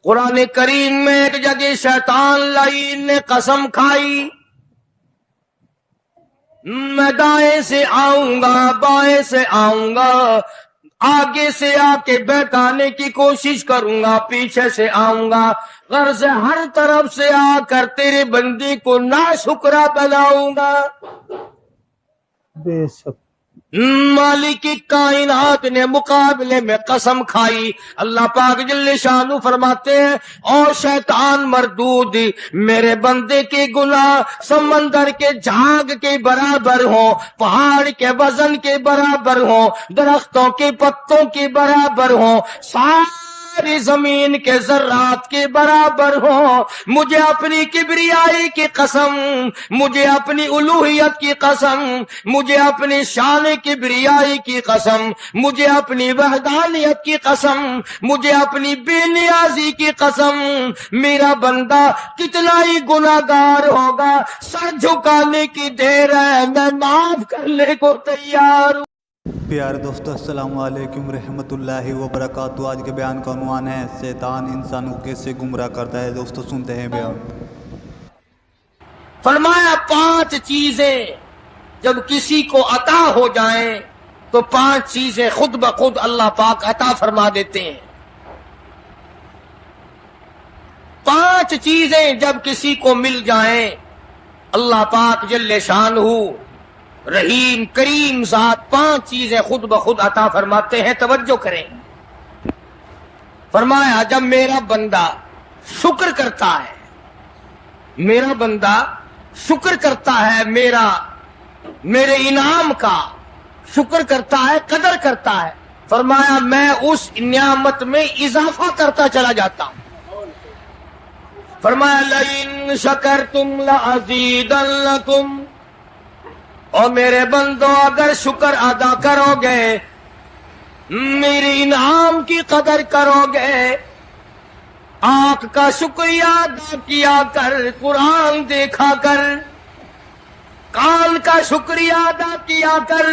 قرآن کریم میں ایک جگہ شیطان لعین نے قسم کھائی، میں دائیں سے آؤں گا، بائیں سے آؤں گا، آگے سے آ کے بہکانے کی کوشش کروں گا، پیچھے سے آؤں گا، غرض ہر طرف سے آ کر تیرے بندے کو ناشکرا بناؤں گا۔ بے شک مالک کائنات نے مقابلے میں قسم کھائی۔ اللہ پاک جل شانہ فرماتے ہیں، اور شیطان مردود، میرے بندے کے گناہ سمندر کے جھاگ کے برابر ہوں، پہاڑ کے وزن کے برابر ہوں، درختوں کے پتوں کے برابر ہوں، ساری زمین کے ذرات کے برابر ہوں، مجھے اپنی کبریائی کی قسم، مجھے اپنی الوہیت کی قسم، مجھے اپنی شان کبریائی کی قسم، مجھے اپنی وحدانیت کی قسم، مجھے اپنی بے نیازی کی قسم، میرا بندہ کتنا ہی گناہگار ہوگا، سر جھکانے کی دیر ہے، میں معاف کرنے کو تیار ہوں۔ پیارے دوستو، السلام علیکم رحمۃ اللہ وبرکاتہ۔ آج کے بیان کا عنوان ہے شیطان انسان کو کیسے گمراہ کرتا ہے۔ دوستو سنتے ہیں بیان۔ فرمایا 5 چیزیں جب کسی کو عطا ہو جائیں تو 5 چیزیں خود بخود اللہ پاک عطا فرما دیتے ہیں۔ 5 چیزیں جب کسی کو مل جائیں اللہ پاک جل شانہ رحیم کریم ذات 5 چیزیں خود بخود عطا فرماتے ہیں۔ توجہ کریں، فرمایا جب میرا بندہ شکر کرتا ہے، میرا بندہ شکر کرتا ہے، میرے انعام کا شکر کرتا ہے، قدر کرتا ہے، فرمایا میں اس نعمت میں اضافہ کرتا چلا جاتا ہوں۔ فرمایا لئن شکرتم لازیدنکم، اور میرے بندو اگر شکر ادا کرو گے، میرے انعام کی قدر کرو گے، آنکھ کا شکریہ ادا کیا کر، قرآن دیکھا کر، کان کا شکریہ ادا کیا کر،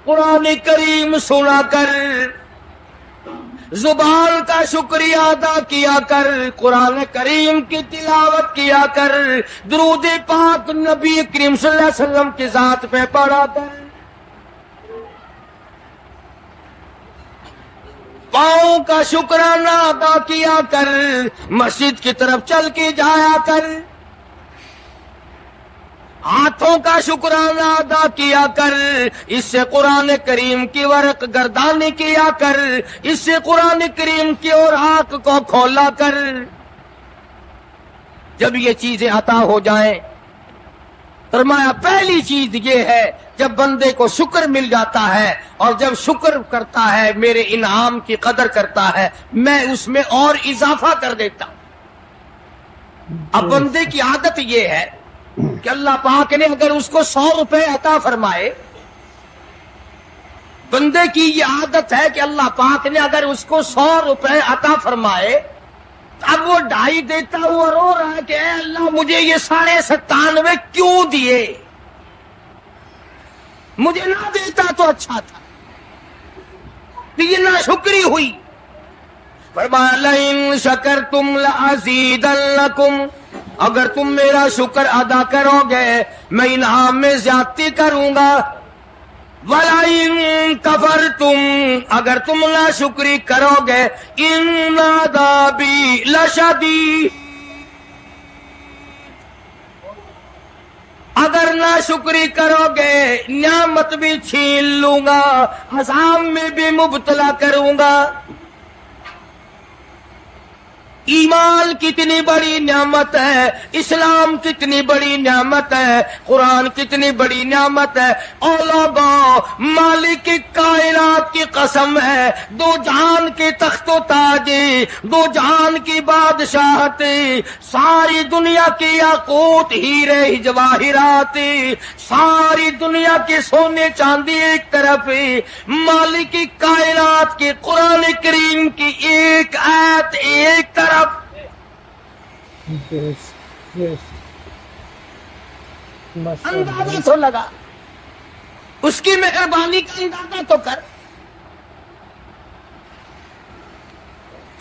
قرآن کریم سنا کر، زبان کا شکریہ ادا کیا کر، قرآن کریم کی تلاوت کیا کر، درود پاک نبی کریم صلی اللہ علیہ وسلم کی ذات پہ پڑھا کر، پاؤں کا شکرانہ ادا کیا کر، مسجد کی طرف چل کے جایا کر، ہاتھوں کا شکرانہ ادا کیا کر، اس سے قرآن کریم کی ورق گردانی کیا کر، اس سے قرآن کریم کی اور آنکھ کو کھولا کر۔ جب یہ چیزیں عطا ہو جائیں، فرمایا پہلی چیز یہ ہے جب بندے کو شکر مل جاتا ہے، اور جب شکر کرتا ہے میرے انعام کی قدر کرتا ہے، میں اس میں اور اضافہ کر دیتا ہوں۔ اب بندے کی عادت یہ ہے کہ اللہ پاک نے اگر اس کو 100 روپے عطا فرمائے، بندے کی یہ عادت ہے کہ اللہ پاک نے اگر اس کو 100 روپے عطا فرمائے، اب وہ 2.5 دیتا ہوا رو رہا ہے کہ اے اللہ مجھے یہ 97.5 کیوں دیے، مجھے نہ دیتا تو اچھا تھا، یہ ناشکری ہوئی۔ فرمایا لئن شکرتم لازیدنکم، اگر تم میرا شکر ادا کرو گے میں انعام میں زیادتی کروں گا، وَلَئِن كَفَرْتُمْ، اگر تم ناشکری کرو گے، إِنَّ عَذَابِي لَشَدِيدٌ، اگر ناشکری کرو گے نعمت بھی چھین لوں گا، عذاب میں بھی مبتلا کروں گا۔ ایمان کتنی بڑی نعمت ہے، اسلام کتنی بڑی نعمت ہے، قرآن کتنی بڑی نعمت ہے، اور لوگوں مالک کائنات کی قسم ہے، 2 جہان کے تخت و تاج، 2 جہان کی بادشاہت، ساری دنیا کی یاقوت ہیرے جواہرات، ساری دنیا کے سونے چاندی ایک طرف، مالک کائنات کے قرآن کریم کی ایک آیت ایک طرف۔ اندازہ تو لگا، اس کی مہربانی کا اندازہ تو کر۔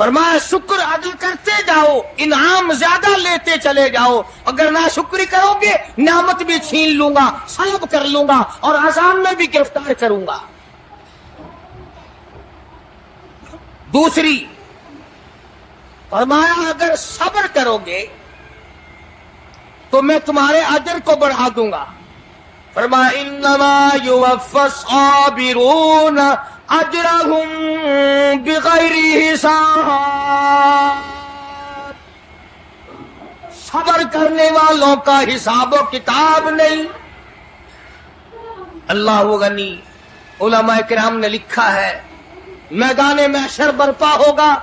فرمایا شکر ادا کرتے جاؤ، انعام زیادہ لیتے چلے جاؤ، اگر ناشکری کرو گے نعمت بھی چھین لوں گا، سلب کر لوں گا اور عذاب میں بھی گرفتار کروں گا۔ دوسری فرمایا اگر صبر کرو گے تو میں تمہارے اجر کو بڑھا دوں گا۔ فرمایا انما یوفی الصابرون اجرهم بغیر حساب، صبر کرنے والوں کا حساب و کتاب نہیں۔ اللہ غنی، علماء کرام نے لکھا ہے میدان محشر برپا ہوگا،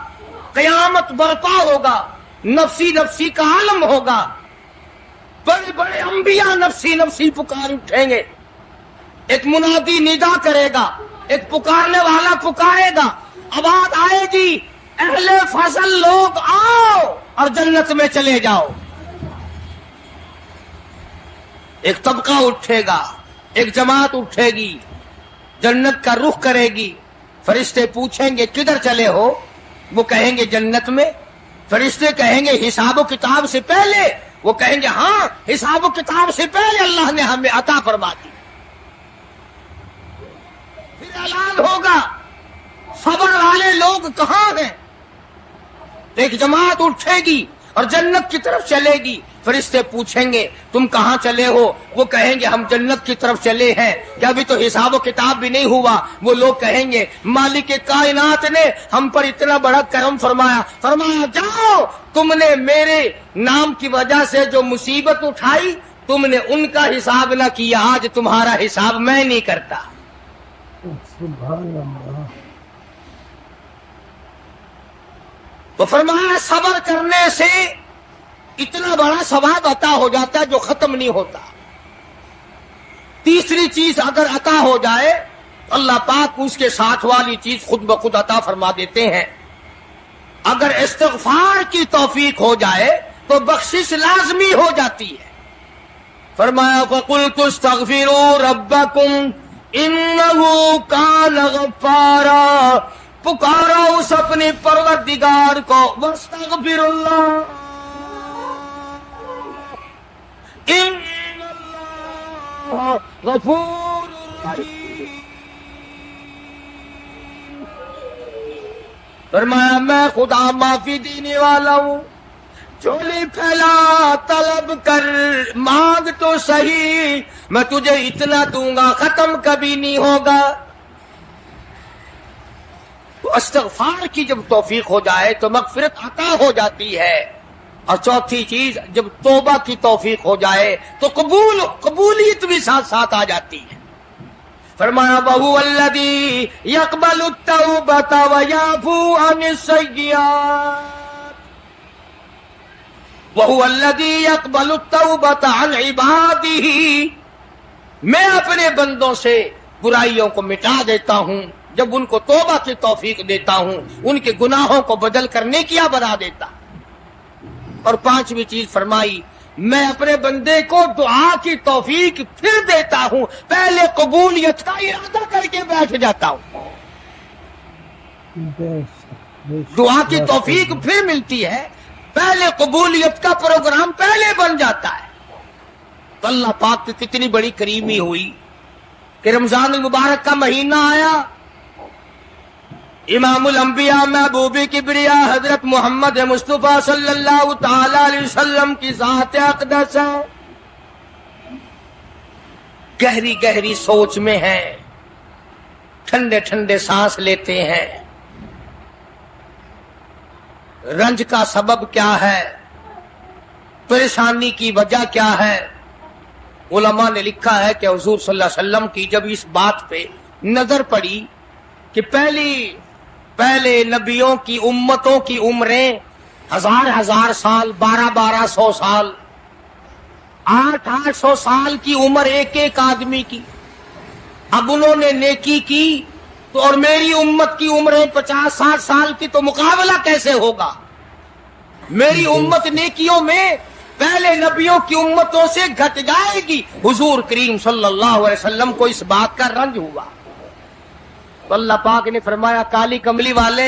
قیامت برپا ہوگا، نفسی نفسی کا عالم ہوگا، بڑے بڑے انبیاء نفسی نفسی پکار اٹھیں گے، ایک منادی ندا کرے گا، ایک پکارنے والا پکارے گا، آواز آئے گی اہل فضل لوگ آؤ اور جنت میں چلے جاؤ۔ ایک طبقہ اٹھے گا، ایک جماعت اٹھے گی، جنت کا رخ کرے گی۔ فرشتے پوچھیں گے کدھر چلے ہو؟ وہ کہیں گے جنت میں۔ فرشتے کہیں گے حساب و کتاب سے پہلے؟ وہ کہیں گے ہاں حساب و کتاب سے پہلے اللہ نے ہمیں عطا فرما دی۔ پھر اعلان ہوگا صبر والے لوگ کہاں ہیں؟ ایک جماعت اٹھے گی اور جنت کی طرف چلے گی۔ فرشتے پوچھیں گے تم کہاں چلے ہو؟ وہ کہیں گے ہم جنت کی طرف چلے ہیں، کیا ابھی تو حساب و کتاب بھی نہیں ہوا؟ وہ لوگ کہیں گے مالک کائنات نے ہم پر اتنا بڑا کرم فرمایا، فرمایا جاؤ تم نے میرے نام کی وجہ سے جو مصیبت اٹھائی تم نے ان کا حساب نہ کیا، آج تمہارا حساب میں نہیں کرتا۔ سبحان اللہ۔ تو فرمایا صبر کرنے سے اتنا بڑا ثواب عطا ہو جاتا ہے جو ختم نہیں ہوتا۔ تیسری چیز اگر عطا ہو جائے تو اللہ پاک اس کے ساتھ والی چیز خود بخود عطا فرما دیتے ہیں۔ اگر استغفار کی توفیق ہو جائے تو بخشش لازمی ہو جاتی ہے۔ فرمایا فَقُلْتُ اسْتَغْفِرُوا رَبَّكُمْ إِنَّهُ كَانَ غَفَّارًا، پکارا اس اپنے پروردگار کو، وَاسْتَغْفِرُ اللَّهَ إِنَّ اللَّهَ غَفُورٌ رَحِيمٌ۔ فرمایا میں خدا معافی دینے والا ہوں، چولی پھیلا طلب کر، مانگ تو صحیح، میں تجھے اتنا دوں گا ختم کبھی نہیں ہوگا۔ تو استغفار کی جب توفیق ہو جائے تو مغفرت عطا ہو جاتی ہے۔ اور چوتھی چیز جب توبہ کی توفیق ہو جائے تو قبولیت بھی ساتھ ساتھ آ جاتی ہے۔ فرمایا وَهُوَ الَّذِي يَقْبَلُ التَّوْبَةَ وَيَعْفُو عَنِ السَّيِّئَاتِ، وَهُوَ الَّذِي يَقْبَلُ التَّوْبَةَ عَنْ عِبَادِهِ، میں اپنے بندوں سے برائیوں کو مٹا دیتا ہوں جب ان کو توبہ کی توفیق دیتا ہوں، ان کے گناہوں کو بدل کر نیکیاں بنا دیتا۔ اور پانچویں چیز فرمائی میں اپنے بندے کو دعا کی توفیق پھر دیتا ہوں، پہلے قبولیت کا ارادہ کر کے بیٹھ جاتا ہوں، دعا کی توفیق پھر ملتی ہے، پہلے قبولیت کا پروگرام پہلے بن جاتا ہے۔ تو اللہ پاک کی کتنی بڑی کریمی ہوئی کہ رمضان المبارک کا مہینہ آیا، امام الانبیاء محبوب کبریا حضرت محمد مصطفیٰ صلی اللہ تعالی علیہ وسلم کی ذات اقدس ہے، گہری گہری سوچ میں ہے، ٹھنڈے ٹھنڈے سانس لیتے ہیں۔ رنج کا سبب کیا ہے؟ پریشانی کی وجہ کیا ہے؟ علماء نے لکھا ہے کہ حضور صلی اللہ علیہ وسلم کی جب اس بات پہ نظر پڑی کہ پہلے نبیوں کی امتوں کی عمریں 1000 سال، 1200 سال، 800 سال کی عمر ایک آدمی کی، اب انہوں نے نیکی کی تو اور میری امت کی عمریں 50-60 سال کی، تو مقابلہ کیسے ہوگا؟ میری امت نیکیوں میں پہلے نبیوں کی امتوں سے گھٹ جائے گی۔ حضور کریم صلی اللہ علیہ وسلم کو اس بات کا رنج ہوا تو اللہ پاک نے فرمایا کالی کملی والے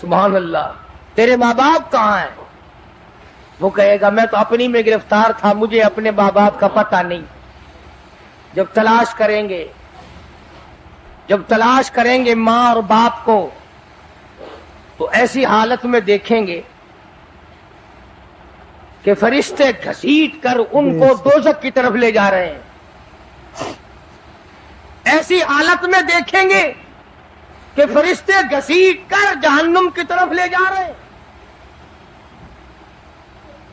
سبحان اللہ. تیرے ماں باپ کہاں ہیں؟ وہ کہے گا میں تو اپنی میں گرفتار تھا، مجھے اپنے ماں باپ کا پتہ نہیں. جب تلاش کریں گے ماں اور باپ کو، تو ایسی حالت میں دیکھیں گے کہ فرشتے گھسیٹ کر ان کو دوزخ کی طرف لے جا رہے ہیں. ایسی حالت میں دیکھیں گے کہ فرشتے گھسیٹ کر جہنم کی طرف لے جا رہے ہیں.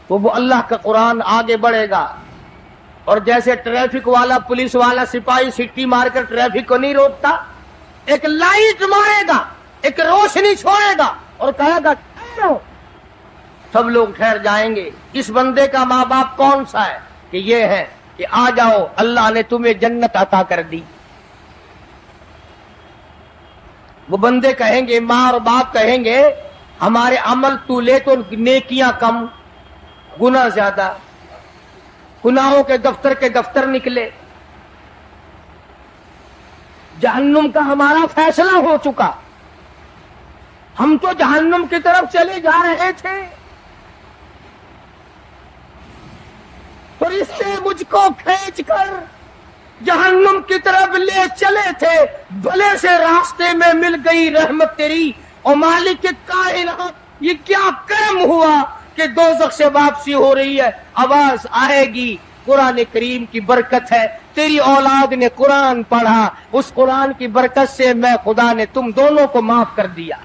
تو وہ اللہ کا قرآن آگے بڑھے گا، اور جیسے ٹریفک والا، پولیس والا، سپاہی سٹی مار کر ٹریفک کو نہیں روکتا، ایک لائٹ مارے گا، ایک روشنی چھوڑے گا اور کہے گا ٹھہرو. سب لوگ ٹھہر جائیں گے. اس بندے کا ماں باپ کون سا ہے؟ کہ یہ ہے کہ آ جاؤ، اللہ نے تمہیں جنت عطا کر دی. وہ بندے کہیں گے، ماں اور باپ کہیں گے ہمارے عمل تو لے تو نیکیاں کم، گناہ زیادہ، گناہوں کے دفتر نکلے. جہنم کا ہمارا فیصلہ ہو چکا، ہم تو جہنم کی طرف چلے جا رہے تھے. فرشتے مجھ کو کھینچ کر جہنم کی طرف لے چلے تھے، بھلے سے راستے میں مل گئی رحمت تیری. اور مالک کائنات، یہ کیا کرم ہوا کہ دوزخ سے واپسی ہو رہی ہے، آواز آئے گی. قرآن کریم کی برکت ہے، تیری اولاد نے قرآن پڑھا، اس قرآن کی برکت سے میں خدا نے تم دونوں کو معاف کر دیا.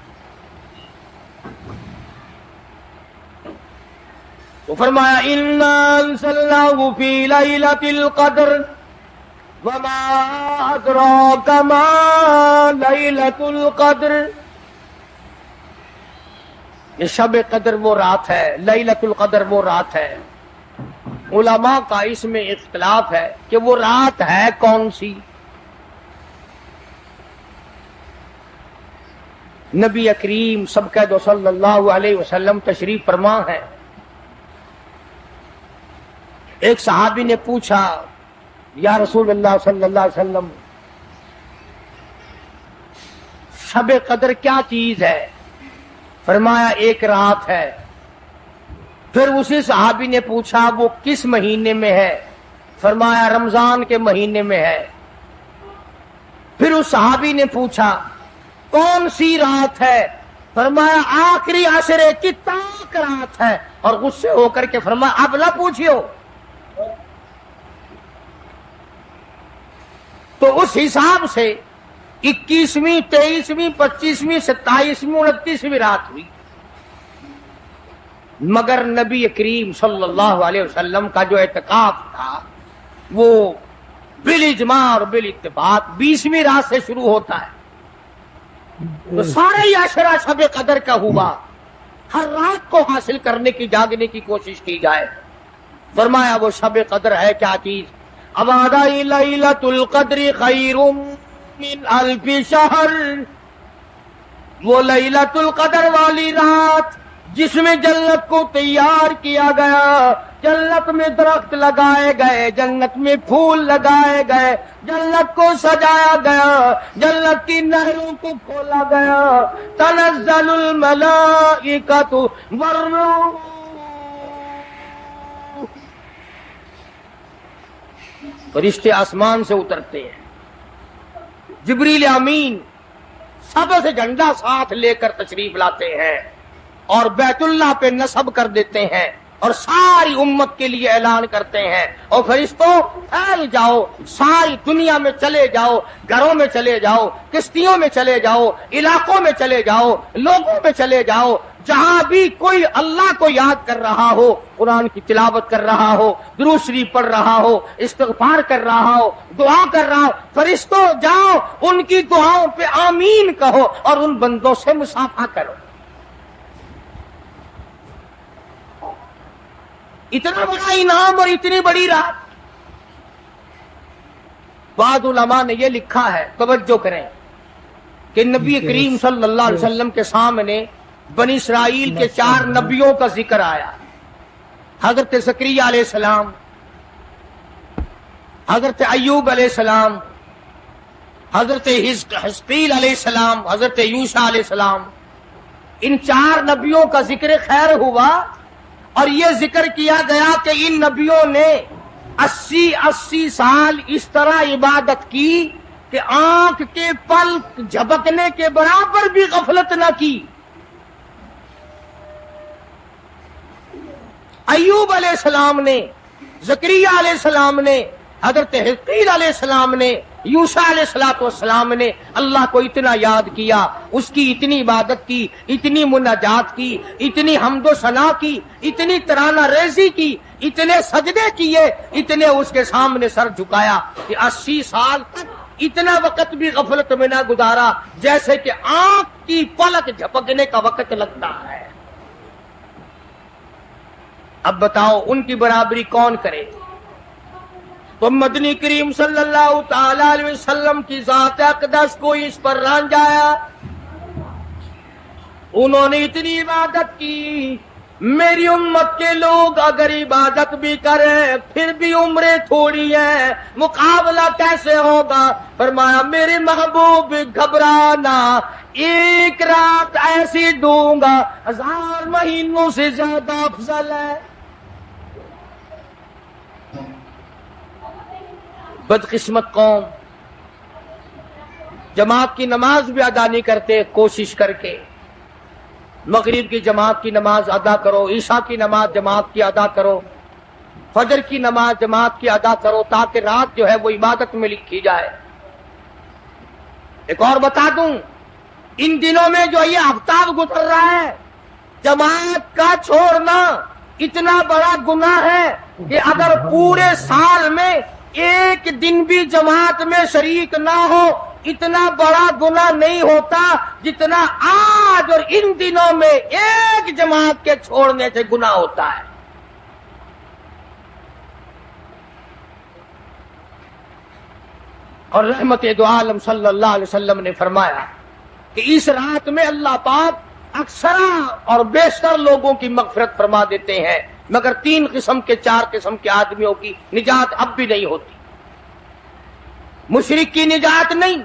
تو فرمایا اِنَّا أَنزَلْنَاهُ فِي لَيْلَةِ الْقَدْرِ وَمَا أَدْرَاكَ مَا لَيْلَةُ الْقَدْرِ. یہ شب قدر وہ رات ہے، لیلۃ القدر وہ رات ہے. علماء کا اس میں اختلاف ہے کہ وہ رات ہے کون سی. نبی کریم سب کہہ دو صلی اللہ علیہ وسلم تشریف فرما ہے. ایک صحابی نے پوچھا یا رسول اللہ صلی اللہ علیہ وسلم، شب قدر کیا چیز ہے؟ فرمایا ایک رات ہے. پھر اسی صحابی نے پوچھا وہ کس مہینے میں ہے؟ فرمایا رمضان کے مہینے میں ہے. پھر اس صحابی نے پوچھا کون سی رات ہے؟ فرمایا آخری عشرے کی تاک رات ہے. اور غصے ہو کر کے فرمایا اب نہ پوچھیو. تو اس حساب سے 21ویں، 23ویں، 25ویں، 27ویں، 29ویں رات ہوئی. مگر نبی کریم صلی اللہ علیہ وسلم کا جو اعتکاف تھا وہ بالاجماع اور بالاتفاق 20ویں رات سے شروع ہوتا ہے. تو سارے ہی عشرہ شب قدر کا ہوا. ہر رات کو حاصل کرنے کی، جاگنے کی کوشش کی جائے. فرمایا وہ شب قدر ہے کیا چیز؟ ابادا لیلۃ القدر خیر من الف شہر. وہ لیلۃ القدر والی رات جس میں جنت کو تیار کیا گیا، جنت میں درخت لگائے گئے، جنت میں پھول لگائے گئے، جنت کو سجایا گیا، جنت کی نہروں کو کھولا گیا. تنزل الملائکۃ والروح، فرشتے آسمان سے اترتے ہیں. جبریل امین سب سے جھنڈا ساتھ لے کر تشریف لاتے ہیں اور بیت اللہ پہ نصب کر دیتے ہیں اور ساری امت کے لیے اعلان کرتے ہیں اور فرشتوں پھیل جاؤ، ساری دنیا میں چلے جاؤ، گھروں میں چلے جاؤ، کشتیوں میں چلے جاؤ، علاقوں میں چلے جاؤ، لوگوں میں چلے جاؤ. جہاں بھی کوئی اللہ کو یاد کر رہا ہو، قرآن کی تلاوت کر رہا ہو، درود شریف پڑھ رہا ہو، استغفار کر رہا ہو، دعا کر رہا ہو، فرشتوں جاؤ ان کی دعاؤں پہ آمین کہو اور ان بندوں سے مصافحہ کرو. اتنا بڑا انعام اور اتنی بڑی رات. بعض علماء نے یہ لکھا ہے، توجہ کریں، کہ نبی کریم صلی اللہ علیہ وسلم کے سامنے بنی اسرائیل کے 4 نبیوں کا ذکر آیا. حضرت زکریا علیہ السلام، حضرت ایوب علیہ السلام، حضرت حزقیل علیہ السلام، حضرت یوشع علیہ السلام. ان 4 نبیوں کا ذکر خیر ہوا اور یہ ذکر کیا گیا کہ ان نبیوں نے 80 سال اس طرح عبادت کی کہ آنکھ کے پلک جھپکنے کے برابر بھی غفلت نہ کی۔ ایوب علیہ السلام نے، زکریا علیہ السلام نے، حضرت حزقیل علیہ السلام نے، یوشع علیہ السلام نے اللہ کو اتنا یاد کیا، اس کی اتنی عبادت کی، اتنی مناجات کی، اتنی حمد و ثنا کی، اتنی ترانہ ریزی کی، اتنے سجدے کیے، اتنے اس کے سامنے سر جھکایا کہ 80 سال تک اتنا وقت بھی غفلت میں نہ گزارا جیسے کہ آنکھ کی پلک جھپکنے کا وقت لگتا ہے۔ اب بتاؤ ان کی برابری کون کرے؟ تو مدنی کریم صلی اللہ تعالی علیہ وسلم کی ذات اقدس کو اس پر رانجایا، انہوں نے اتنی عبادت کی۔ میری امت کے لوگ اگر عبادت بھی کریں پھر بھی عمریں تھوڑی ہیں، مقابلہ کیسے ہوگا؟ فرمایا میرے محبوب گھبرانا، ایک رات ایسی دوں گا 1000 مہینوں سے زیادہ افضل ہے۔ بدقسمت قوم جماعت کی نماز بھی ادا نہیں کرتے، کوشش کر کے مغرب کی جماعت کی نماز ادا کرو، عشاء کی نماز جماعت کی ادا کرو، فجر کی نماز جماعت کی ادا کرو تاکہ رات جو ہے وہ عبادت میں لکھی جائے۔ ایک اور بتا دوں، ان دنوں میں جو یہ آفتاب گزر رہا ہے، جماعت کا چھوڑنا اتنا بڑا گناہ ہے کہ اگر پورے سال میں ایک دن بھی جماعت میں شریک نہ ہو اتنا بڑا گناہ نہیں ہوتا جتنا آج اور ان دنوں میں ایک جماعت کے چھوڑنے سے گناہ ہوتا ہے۔ اور رحمت دو عالم صلی اللہ علیہ وسلم نے فرمایا کہ اس رات میں اللہ پاک اکثر اور بیشتر لوگوں کی مغفرت فرما دیتے ہیں، مگر 3 قسم کے 4 قسم کے آدمیوں کی نجات اب بھی نہیں ہوتی۔ مشرک کی نجات نہیں،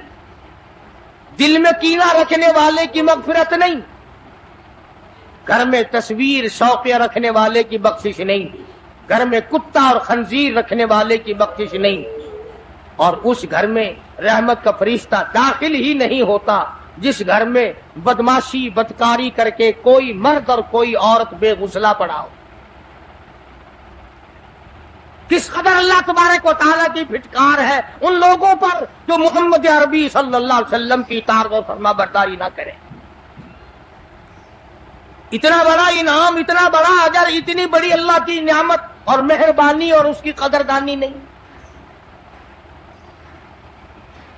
دل میں کینہ رکھنے والے کی مغفرت نہیں، گھر میں تصویر شوقیہ رکھنے والے کی بخشش نہیں، گھر میں کتا اور خنزیر رکھنے والے کی بخشش نہیں، اور اس گھر میں رحمت کا فرشتہ داخل ہی نہیں ہوتا جس گھر میں بدماشی بدکاری کر کے کوئی مرد اور کوئی عورت بے غسلہ پڑا ہو۔ کس قدر اللہ تبارک و تعالیٰ کی پھٹکار ہے ان لوگوں پر جو محمد عربی صلی اللہ علیہ وسلم کی اطاعت و فرما برداری نہ کرے۔ اتنا بڑا انعام، اتنا بڑا اجر، اتنی بڑی اللہ کی نعمت اور مہربانی اور اس کی قدردانی نہیں۔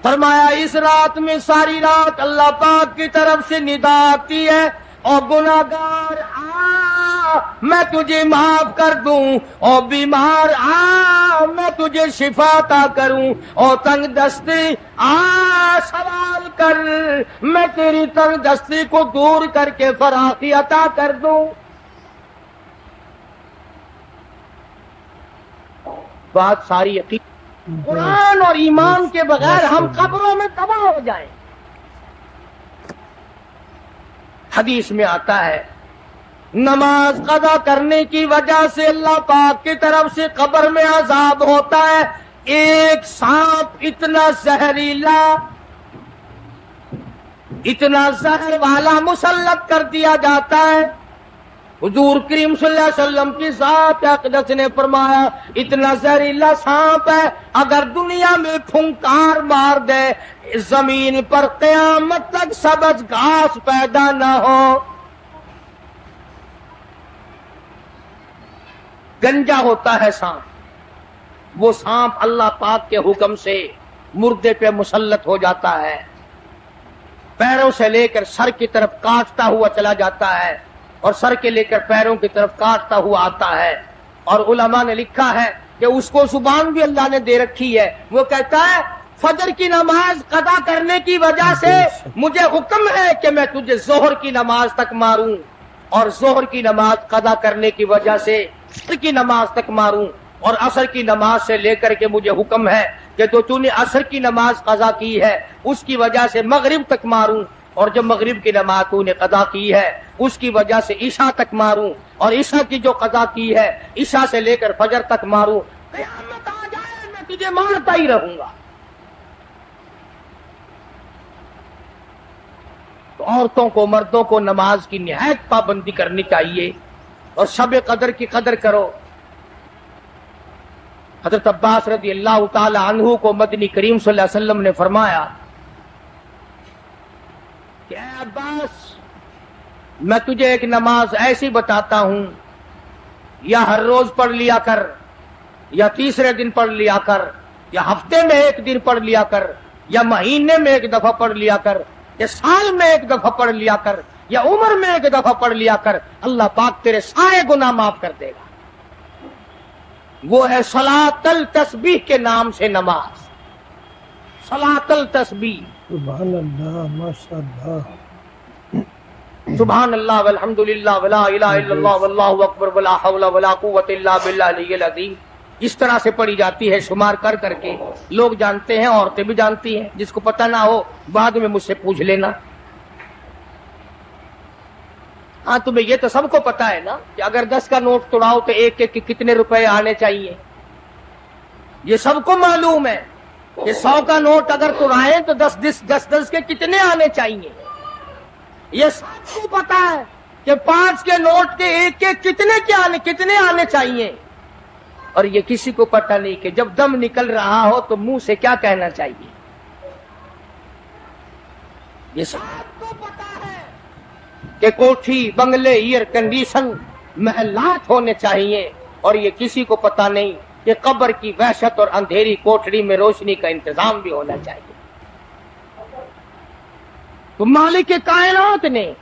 فرمایا اس رات میں ساری رات اللہ پاک کی طرف سے ندا آتی ہے، اور گناہگار آ میں تجھے معاف کر دوں، اور بیمار آ میں تجھے شفا عطا کروں، اور تنگ دستی آ سوال کر میں تیری تنگ دستی کو دور کر کے فراخی عطا کر دوں۔ بات ساری یقین قرآن اور ایمان کے بغیر ہم قبروں میں تباہ ہو جائیں۔ حدیث میں آتا ہے نماز قضا کرنے کی وجہ سے اللہ پاک کی طرف سے قبر میں عذاب ہوتا ہے، ایک سانپ اتنا زہریلا، اتنا زہر والا مسلط کر دیا جاتا ہے۔ حضور کریم صلی اللہ علیہ وسلم کی ذات اقدس نے فرمایا اتنا زہریلا سانپ ہے اگر دنیا میں پھنکار مار دے زمین پر قیامت تک سبز گھاس پیدا نہ ہو۔ گنجا ہوتا ہے سانپ، وہ سانپ اللہ پاک کے حکم سے مردے پہ مسلط ہو جاتا ہے، پیروں سے لے کر سر کی طرف کاٹتا ہوا چلا جاتا ہے، اور سر کے لے کر پیروں کی طرف کاٹتا ہوا آتا ہے۔ اور علماء نے لکھا ہے کہ اس کو زبان بھی اللہ نے دے رکھی ہے، وہ کہتا ہے فجر کی نماز قضا کرنے کی وجہ سے مجھے حکم ہے کہ میں تجھے ظہر کی نماز تک ماروں، اور ظہر کی نماز قضا کرنے کی وجہ سے عصر کی نماز تک ماروں، اور عصر کی نماز سے لے کر کے مجھے حکم ہے کہ تو نے عصر کی نماز قضا کی ہے اس کی وجہ سے مغرب تک ماروں، اور جب مغرب کی نماز تو نے قضا کی ہے اس کی وجہ سے عشاء تک ماروں، اور عشاء کی جو قضا کی ہے عشاء سے لے کر فجر تک ماروں، قیامت آ جائے میں تجھے مارتا ہی رہوں گا۔ تو عورتوں کو مردوں کو نماز کی نہایت پابندی کرنی چاہیے، اور شب قدر کی قدر کرو۔ حضرت عباس رضی اللہ تعالی عنہ کو مدنی کریم صلی اللہ علیہ وسلم نے فرمایا کہ اے عباس، میں تجھے ایک نماز ایسی بتاتا ہوں، یا ہر روز پڑھ لیا کر، یا تیسرے دن پڑھ لیا کر، یا ہفتے میں ایک دن پڑھ لیا کر، یا مہینے میں ایک دفعہ پڑھ لیا کر، یا سال میں ایک دفعہ پڑھ لیا کر، یا عمر میں ایک دفعہ پڑھ لیا کر، اللہ پاک تیرے سارے گناہ معاف کر دے گا۔ وہ ہے صلاۃ التسبیح کے نام سے نماز، صلاۃ التسبیح۔ سبحان اللہ، ماشاء اللہ، سبحان اللہ والحمد للہ ولا الہ الا اللہ واللہ اکبر ولا حول ولا قوت الا باللہ العلی العظیم۔ اس طرح سے پڑھی جاتی ہے شمار کر کر کے، لوگ جانتے ہیں، عورتیں بھی جانتی ہیں، جس کو پتہ نہ ہو بعد میں مجھ سے پوچھ لینا۔ ہاں تمہیں یہ تو سب کو پتا ہے نا کہ اگر 10 کا نوٹ توڑاؤ تو ایک ایک کے کتنے روپے آنے چاہیے، یہ سب کو معلوم ہے کہ 100 کا نوٹ اگر توڑائیں تو 10 کے کتنے آنے چاہیے، یہ سب کو پتا ہے کہ 5 کے نوٹ کے ایک ایک کتنے آنے چاہیے، اور یہ کسی کو پتا نہیں کہ جب دم نکل رہا ہو تو منہ سے کیا کہنا چاہیے۔ یہ سب کو پتا ہے کہ کوٹھی، بنگلے، ایئر کنڈیشن، محلات ہونے چاہیے، اور یہ کسی کو پتا نہیں کہ قبر کی وحشت اور اندھیری کوٹڑی میں روشنی کا انتظام بھی ہونا چاہیے۔ تو مالک کائنات نے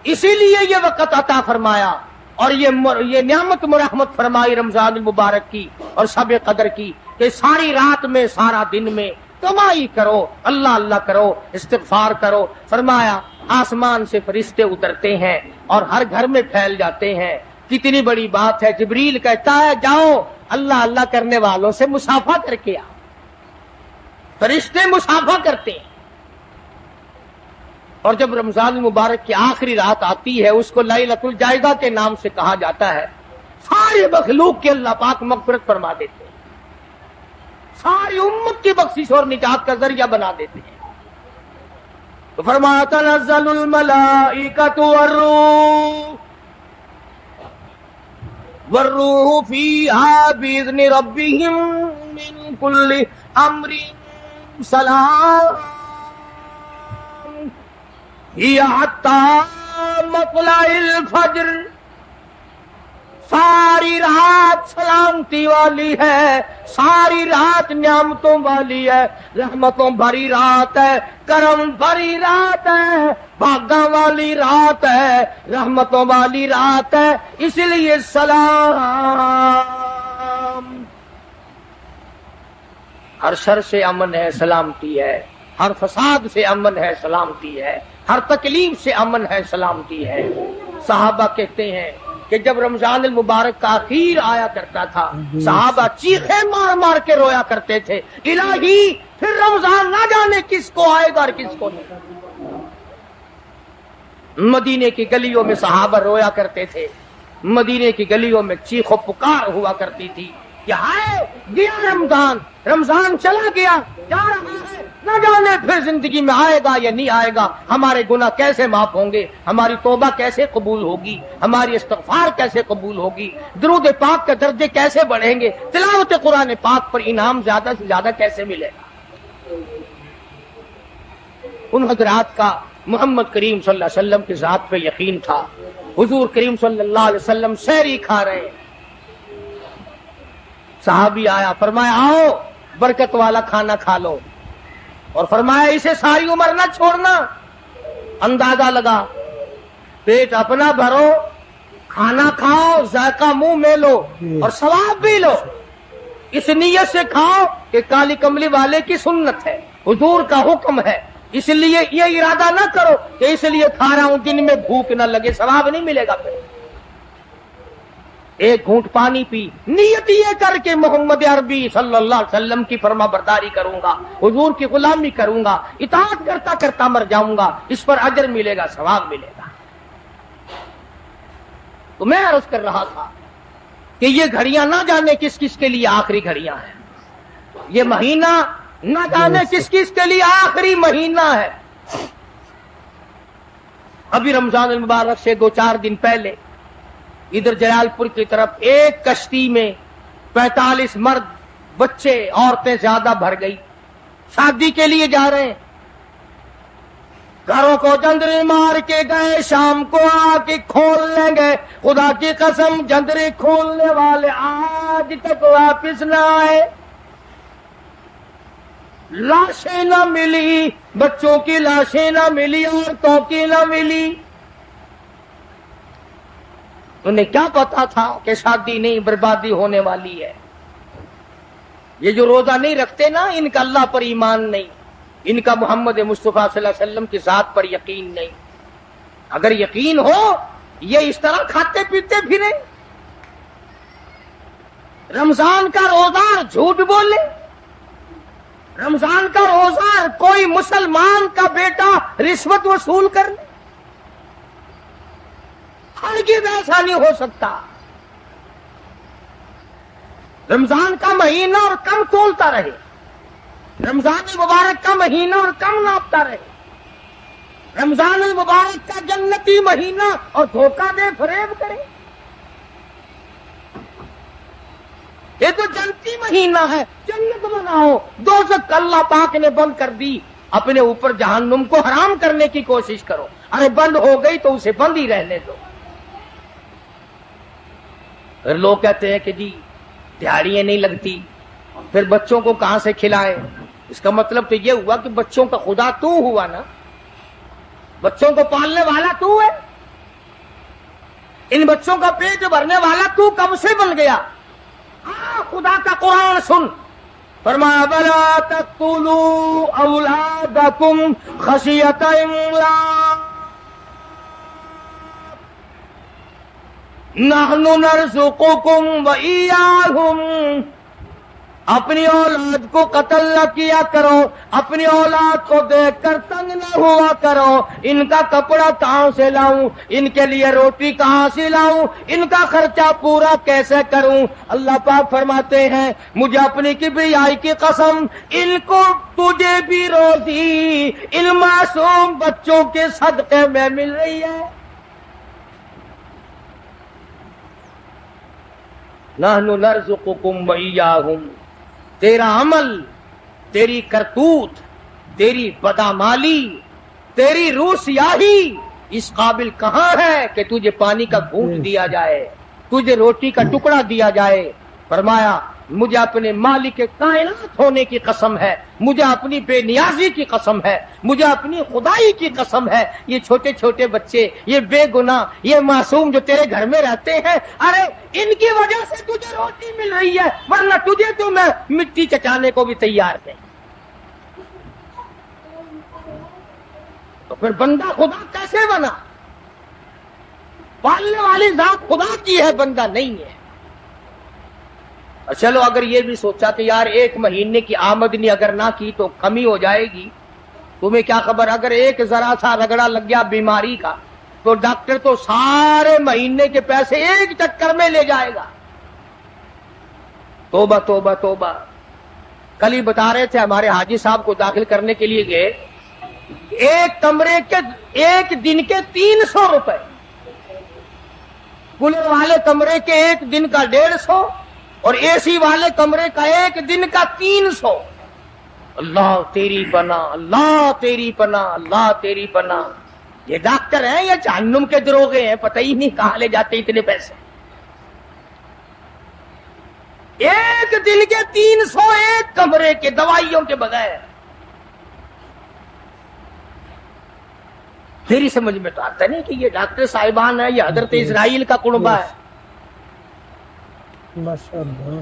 اسی لیے یہ وقت عطا فرمایا، اور یہ نعمت مرحمت فرمائی رمضان المبارک کی اور شب قدر کی، کہ ساری رات میں سارا دن میں کمائی کرو، اللہ اللہ کرو، استغفار کرو۔ فرمایا آسمان سے فرشتے اترتے ہیں اور ہر گھر میں پھیل جاتے ہیں۔ کتنی بڑی بات ہے، جبریل کہتا ہے جاؤ اللہ اللہ کرنے والوں سے مصافحہ کر کے آؤ۔ فرشتے مصافحہ کرتے ہیں، اور جب رمضان المبارک کی آخری رات آتی ہے اس کو لیلۃ الجائزہ کے نام سے کہا جاتا ہے۔ سارے مخلوق کے اللہ پاک مغفرت فرما دیتے ہیں، ساری امت کی بخشش اور نجات کا ذریعہ بنا دیتے ہیں۔ تو فرمایا تنزل الملائکۃ والروح فیہا بإذن ربہم من کل امر سلام ہی حتی مطلع الفجر۔ ساری رات سلامتی والی ہے، ساری رات نعمتوں والی ہے، رحمتوں بھری رات ہے، کرم بھری رات ہے، بھاگاں والی رات ہے، رحمتوں والی رات ہے، اس لیے سلام۔ ہر شر سے امن ہے، سلامتی ہے، ہر فساد سے امن ہے، سلامتی ہے، ہر تکلیف سے امن ہے، سلامتی ہے۔ صحابہ کہتے ہیں کہ جب رمضان المبارک کا اخیر آیا کرتا تھا صحابہ چیخیں مار مار کے رویا کرتے تھے، الہی پھر رمضان نہ جانے کس کو آئے گا اور کس کو نہیں۔ مدینے کی گلیوں میں صحابہ رویا کرتے تھے، مدینے کی گلیوں میں چیخ و پکار ہوا کرتی تھی کہ ہائے گیا رمضان، رمضان چلا گیا، جا رہا ہے، نہ جانے پھر زندگی میں آئے گا یا نہیں آئے گا، ہمارے گناہ کیسے معاف ہوں گے، ہماری توبہ کیسے قبول ہوگی، ہماری استغفار کیسے قبول ہوگی، درود پاک کے درجے کیسے بڑھیں گے، تلاوت قرآن پاک پر انعام زیادہ سے زیادہ کیسے ملے گا۔ ان حضرات کا محمد کریم صلی اللہ علیہ وسلم کی ذات پہ یقین تھا۔ حضور کریم صلی اللہ علیہ وسلم سحری کھا رہے ہیں، صحابی آیا، فرمایا آؤ برکت والا کھانا کھا لو، اور فرمایا اسے ساری عمر نہ چھوڑنا۔ اندازہ لگا، پیٹ اپنا بھرو، کھانا کھاؤ، ذائقہ منہ میں لو اور ثواب بھی لو، اس نیت سے کھاؤ کہ کالی کملی والے کی سنت ہے، حضور کا حکم ہے، اس لیے یہ ارادہ نہ کرو کہ اس لیے کھا رہا ہوں دن میں بھوک نہ لگے، ثواب نہیں ملے گا پھر۔ ایک گھونٹ پانی پی، نیت یہ کر کے محمد عربی صلی اللہ علیہ وسلم کی فرما برداری کروں گا، حضور کی غلامی کروں گا، اطاعت کرتا کرتا مر جاؤں گا، اس پر اجر ملے گا، ثواب ملے گا۔ تو میں عرض کر رہا تھا کہ یہ گھڑیاں نہ جانے کس کس کے لیے آخری گھڑیاں ہیں، یہ مہینہ نہ جانے کس کس کے لیے آخری مہینہ ہے۔ ابھی رمضان المبارک سے 2-4 دن پہلے ادھر جلال پور کی طرف ایک کشتی میں 45 مرد، بچے، عورتیں زیادہ بھر گئی، شادی کے لیے جا رہے ہیں، گھروں کو جندرے مار کے گئے، شام کو آ کے کھول لیں گے، خدا کی قسم جندرے کھولنے والے آج تک واپس نہ آئے، لاشیں نہ ملی، بچوں کی لاشیں نہ ملی، عورتوں کی نہ ملی۔ انہیں کیا پتا تھا کہ شادی نہیں، بربادی ہونے والی ہے۔ یہ جو روزہ نہیں رکھتے نا، ان کا اللہ پر ایمان نہیں، ان کا محمد مصطفیٰ صلی اللہ علیہ وسلم کی ذات پر یقین نہیں۔ اگر یقین ہو یہ اس طرح کھاتے پیتے پھرے، رمضان کا روزہ جھوٹ بولے، رمضان کا روزہ کوئی مسلمان کا بیٹا رشوت وصول کر لے، ہرگز ایسا نہیں ہو سکتا۔ رمضان کا مہینہ اور کم تولتا رہے، رمضان المبارک کا مہینہ اور کم ناپتا رہے، رمضان المبارک کا جنتی مہینہ اور دھوکہ دے فریب کرے۔ یہ تو جنتی مہینہ ہے، جنت مناؤ، دوزخ اللہ پاک نے بند کر دی، اپنے اوپر جہنم کو حرام کرنے کی کوشش کرو۔ ارے بند ہو گئی تو اسے بند ہی رہنے دو۔ پھر لوگ کہتے ہیں کہ جی دیہڑیاں نہیں لگتی، پھر بچوں کو کہاں سے کھلائے؟ اس کا مطلب تو یہ ہوا کہ بچوں کا خدا تو ہوا نا، بچوں کو پالنے والا تو ہے، ان بچوں کا پیٹ بھرنے والا تو کب سے بن گیا؟ خدا کا قرآن سن، فرمایا بلا تقتلوا اولادکم خشیۃ املاق نحن نرزقکم وإیاہم، اپنی اولاد کو قتل نہ کیا کرو، اپنی اولاد کو دیکھ کر تنگ نہ ہوا کرو، ان کا کپڑا کہاں سے لاؤں، ان کے لیے روٹی کہاں سے لاؤں، ان کا خرچہ پورا کیسے کروں؟ اللہ پاک فرماتے ہیں مجھے اپنی کبریائی کی قسم، ان کو تجھے بھی روزی ان معصوم بچوں کے صدقے میں مل رہی ہے۔ نحن نرزقکم وإیاہم، تیرا عمل، تیری کرتوت، تیری بدعمالی، تیری روح سیاہی اس قابل کہاں ہے کہ تجھے پانی کا گھونٹ دیا جائے، تجھے روٹی کا ٹکڑا دیا جائے؟ فرمایا مجھے اپنے مالک کائنات ہونے کی قسم ہے، مجھے اپنی بے نیازی کی قسم ہے، مجھے اپنی خدائی کی قسم ہے، یہ چھوٹے چھوٹے بچے، یہ بے گناہ، یہ معصوم جو تیرے گھر میں رہتے ہیں، ارے ان کی وجہ سے تجھے روٹی مل رہی ہے، ورنہ تجھے تو میں مٹی چٹانے کو بھی تیار ہے۔ تو پھر بندہ خدا کیسے بنا؟ پالنے والی ذات خدا کی ہے، بندہ نہیں ہے۔ چلو اگر یہ بھی سوچا کہ یار ایک مہینے کی آمدنی اگر نہ کی تو کمی ہو جائے گی، تمہیں کیا خبر اگر ایک ذرا سا رگڑا لگ گیا بیماری کا تو ڈاکٹر تو سارے مہینے کے پیسے ایک چکر میں لے جائے گا۔ توبہ توبہ توبہ۔ کل ہی بتا رہے تھے ہمارے حاجی صاحب کو داخل کرنے کے لیے گئے، ایک کمرے کے ایک دن کے 300 روپے، کولر والے کمرے کے ایک دن کا 150 اور اے سی والے کمرے کا ایک دن کا 300۔ اللہ تیری پناہ، اللہ تیری پناہ، اللہ تیری پناہ۔ یہ ڈاکٹر ہیں یا جہنم کے دروغے ہیں، پتہ ہی نہیں کہاں لے جاتے اتنے پیسے۔ ایک دن کے 300 ایک کمرے کے، دوائیوں کے بغیر۔ میری سمجھ میں تو آتا نہیں کہ یہ ڈاکٹر صاحبان ہے یا حضرت اسرائیل کا کنبہ ہے۔ ماشاءاللہ،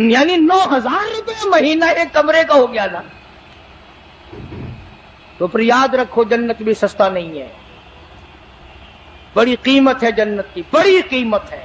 یعنی 9000 روپے مہینہ ایک کمرے کا ہو گیا نا۔ تو پھر یاد رکھو جنت بھی سستا نہیں ہے، بڑی قیمت ہے جنت کی، بڑی قیمت ہے۔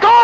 2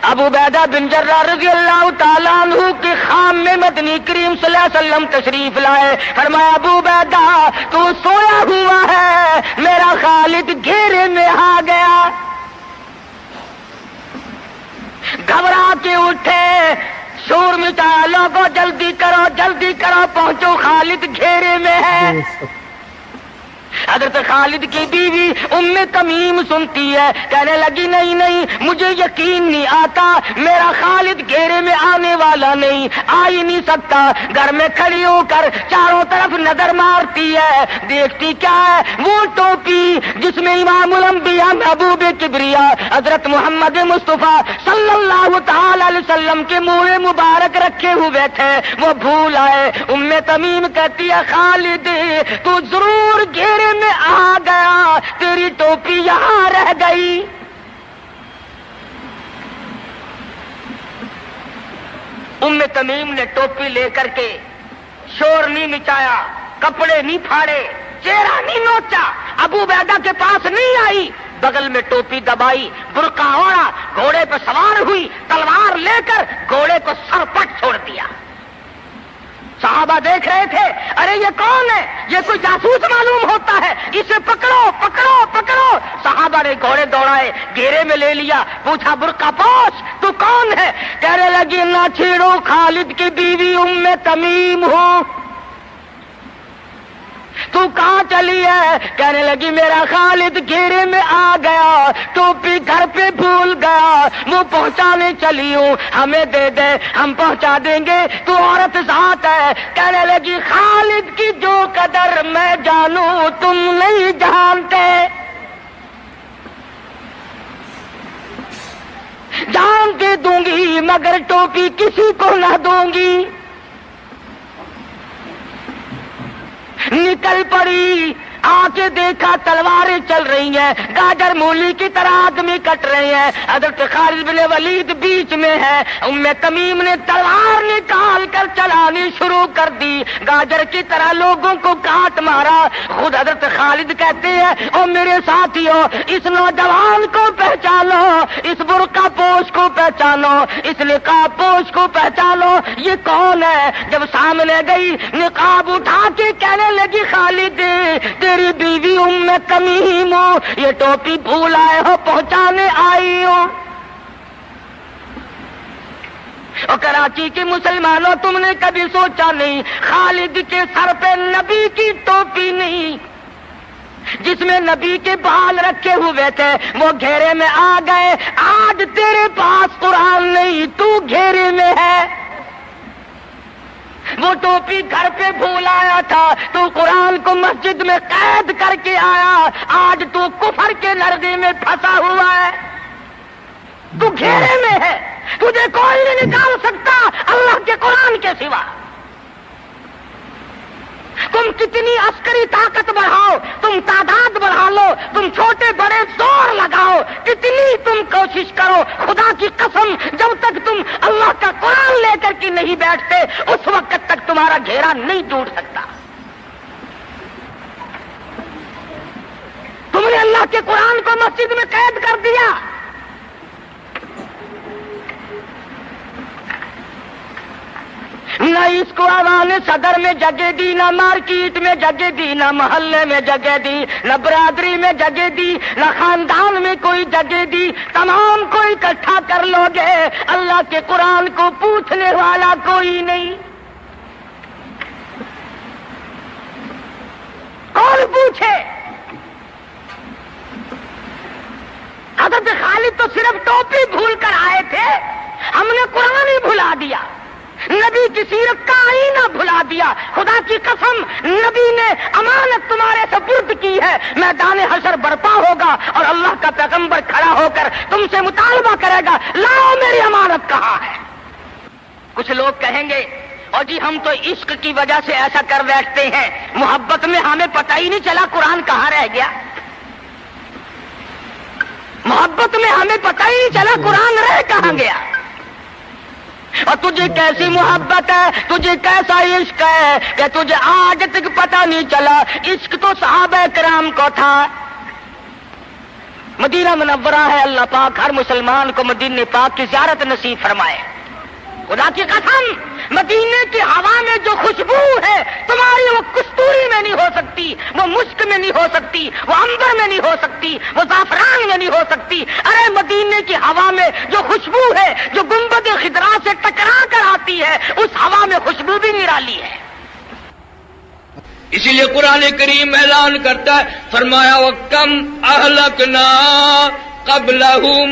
ابو عبیدہ بن جراح رضی اللہ تعالیٰ عنہ کے خام میں مدنی کریم صلی اللہ علیہ وسلم تشریف لائے. فرمایا ابو عبیدہ تو سویا ہوا ہے, میرا خالد گھیرے میں آ گیا. گھبرا کے اٹھے, شور مچایا, لوگوں جلدی کرو پہنچو, خالد گھیرے میں ہے. حضرت خالد کی بیوی ام تمیم سنتی ہے, کہنے لگی نہیں مجھے یقین نہیں آتا, میرا خالد گھیرے میں آنے والا نہیں, آ ہی نہیں سکتا. گھر میں کھڑی ہو کر چاروں طرف نظر مارتی ہے, دیکھتی کیا ہے, وہ ٹوپی جس میں امام الانبیاء محبوب کبریا حضرت محمد مصطفیٰ صلی اللہ تعالی علیہ وسلم کے منہ مبارک رکھے ہوئے تھے, وہ بھول آئے. ام تمیم کہتی ہے خالد تو ضرور گھیرے میں آ گیا, تیری ٹوپی یہاں رہ گئی. ام تمیم نے ٹوپی لے کر کے شور نہیں مچایا, کپڑے نہیں پھاڑے, چہرہ نہیں نوچا, ابو عبیدہ کے پاس نہیں آئی, بغل میں ٹوپی دبائی, برقع اوڑھا, گھوڑے پہ سوار ہوئی, تلوار لے کر گھوڑے کو سرپٹ چھوڑ دیا. صحابہ دیکھ رہے تھے, ارے یہ کون ہے, یہ کوئی جاسوس معلوم ہوتا ہے, اسے پکڑو. صحابہ نے گھوڑے دوڑائے, گھیرے میں لے لیا, پوچھا برقع پوش تو کون ہے, کہنے لگی نہ چھیڑو, خالد کی بیوی ام تمیم ہوں. تو کہاں چلی ہے, کہنے لگی میرا خالد گھیرے میں آ گیا, ٹوپی گھر پہ بھول گیا, وہ پہنچانے چلی ہوں, ہمیں دے دے ہم پہنچا دیں گے, تو عورت ذات ہے. کہنے لگی خالد کی جو قدر میں جانوں تم نہیں جانتے, جان دے دوں گی مگر ٹوپی کسی کو نہ دوں گی. نکل پڑی, آ کے دیکھا تلواریں چل رہی ہیں, گاجر مولی کی طرح آدمی کٹ رہے ہیں, حضرت خالد بن ولید بیچ میں ہے. ام تمیم نے تلوار نکال کر چلانی شروع کر دی, گاجر کی طرح لوگوں کو کاٹ مارا. خود حضرت خالد کہتے ہیں او میرے ساتھیوں, اس نوجوان کو پہچانو, اس برقع پوش کو پہچانو, اس نقاب پوش کو پہچانو, یہ کون ہے. جب سامنے گئی, نقاب اٹھا کے کہنے لگی خالد تیری بیوی ام تمیم ہو, یہ ٹوپی بھول آئے ہو, پہنچانے آئی ہو. اور کراچی کے مسلمانوں, تم نے کبھی سوچا نہیں خالد کے سر پہ نبی کی ٹوپی نہیں, جس میں نبی کے بال رکھے ہوئے تھے, وہ گھیرے میں آ گئے. آج تیرے پاس قرآن نہیں, تو گھیرے میں ہے. وہ ٹوپی گھر پہ بھول آیا تھا, تو قرآن کو مسجد میں قید کر کے آیا, آج تو کفر کے لرزے میں پھنسا ہوا ہے, تو گھیرے میں ہے, تجھے کوئی نہیں نکال سکتا اللہ کے قرآن کے سوا. تم کتنی عسکری طاقت بڑھاؤ, تم تعداد بڑھا لو, تم چھوٹے بڑے زور لگاؤ, کتنی تم کوشش کرو, خدا کی قسم جب تک تم اللہ کا قرآن لے کر کے نہیں بیٹھتے اس وقت تک تمہارا گھیرا نہیں ٹوٹ سکتا. تم نے اللہ کے قرآن کو مسجد میں قید کر دیا. نہ اس کو عوام صدر میں جگہ دی, نہ مارکیٹ میں جگہ دی, نہ محلے میں جگہ دی, نہ برادری میں جگہ دی, نہ خاندان میں کوئی جگہ دی. تمام کو اکٹھا کر لو گے, اللہ کے قرآن کو پوچھنے والا کوئی نہیں. کون پوچھے؟ حضرت خالد تو صرف ٹوپی بھول کر آئے تھے, ہم نے قرآن ہی بھلا دیا, نبی کی سیرت کا آئینہ بھلا دیا. خدا کی قسم نبی نے امانت تمہارے سپرد کی ہے, میدان حشر برپا ہوگا اور اللہ کا پیغمبر کھڑا ہو کر تم سے مطالبہ کرے گا, لاؤ میری امانت کہاں ہے. کچھ لوگ کہیں گے اور جی ہم تو عشق کی وجہ سے ایسا کر بیٹھتے ہیں, محبت میں ہمیں پتہ ہی نہیں چلا قرآن کہاں رہ گیا. محبت میں ہمیں پتہ ہی نہیں چلا قرآن رہ کہاں گیا. اور تجھے کیسی محبت ہے, تجھے کیسا عشق ہے کہ تجھے آج تک پتہ نہیں چلا. عشق تو صحابہ کرام کو تھا. مدینہ منورہ ہے، اللہ پاک ہر مسلمان کو مدینہ پاک کی زیارت نصیب فرمائے۔ خدا کی قسم مدینے کی ہوا میں جو خوشبو ہے تمہاری، وہ کستوری میں نہیں ہو سکتی، وہ مشک میں نہیں ہو سکتی، وہ عنبر میں نہیں ہو سکتی، وہ زعفران میں نہیں ہو سکتی۔ ارے مدینے کی ہوا میں جو خوشبو ہے، جو گنبد خضرا سے ٹکرا کر آتی ہے، اس ہوا میں خوشبو بھی نرالی ہے۔ اسی لیے قرآن کریم اعلان کرتا ہے، فرمایا وَكَمْ أَهْلَكْنَا قَبْلَهُمْ